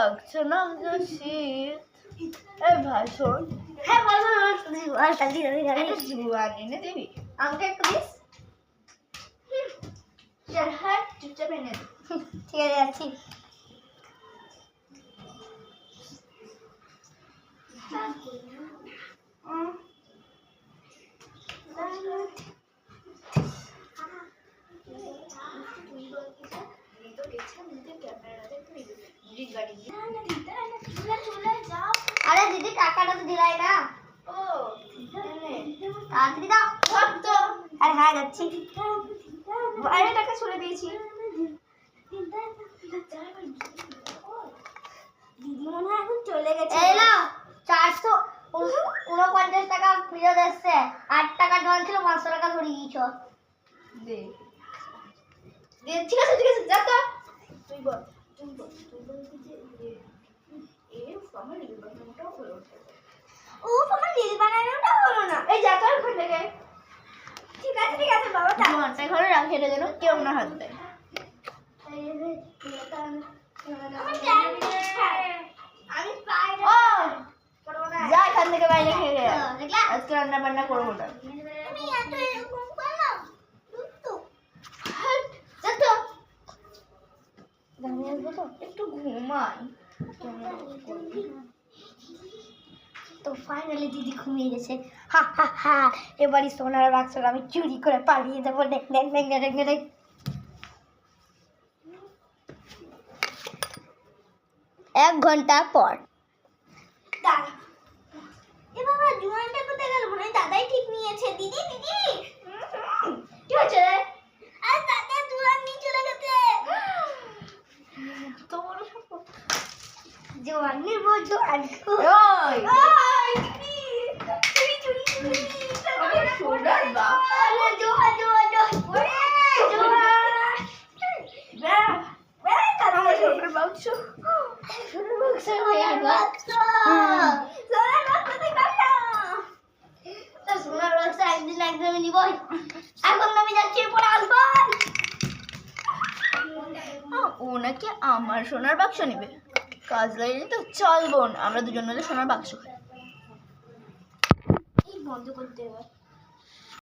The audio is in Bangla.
লাগছে না শীত। এই ভাষণ হ্যাঁ বল জুয়ান এনে দিবি আমাকে একটু দিস। হ্যাঁ চুপচাপ এনে দে। ঠিক আছে যাচ্ছি। আরে দিদি টাকাটা তো দিলাই না। ও তাড়াতাড়ি দাও। আরে হ্যাঁ যাচ্ছি। বাইরে টাকা ছুড়ে দিয়েছি। দিদি মনে হয় এখন চলে গেছে। এই না 449 টাকা ফেরত এসছে। 8 টাকা ঢল ছিল 500 টাকা ধরে দিয়েছ। দে দে ঠিক আছে যা তো। তুই বল আমার রিল বানানোটাও হলো। আমার রিল বানানোটা হলো না। এই যা তো ওখান থেকে। ঠিক আছে বাবা ঘন্টা ঘরে রাখে যেন কেউ না হাত দেয়। আমি পাই ও যা এখান থেকে বাইরে খেয়ে আজকে রান্না বান্না করবো না। তুমি এত এরকম করো তো যা তো দাঁড়িয়ে আসবো তো একটু ঘুমাই। তো ফাইনালি দিদি ঘুমিয়ে গেছে। হা হা হা এবারই সোনার বাক্সটা আমি চুরি করে পালিয়ে যাবো। দেখ 1 ঘন্টা পর এ বাবা জুয়ানটা কোথায় গেল? মনে হয় দাদাই ঠিক নিয়েছে। দিদি কি হয়েছে রে? আর দাদা জুয়ান নিয়ে চলে গেছে। তো বড় সম্পদ জুয়ান নেবো জুয়ান। ওই ওই দিদি চুরি চুরি চুরি আমি সোনার বাপ। আরে জুয়ান জুয়ান জুয়ান আমার সোনার বাক্স সোনার বাক্স সোনার বাক্স সোনার বাক্স একদিন একদমই নিবই। এখন আমি যাচ্ছি পরে আসবো। ও নাকি আমার সোনার বাক্স নেবে। কাজ লাগিয়ে তো চল বোন আমরা দুজন মিলে সোনার বাক্স খাই। বন্ধ করতে হবে।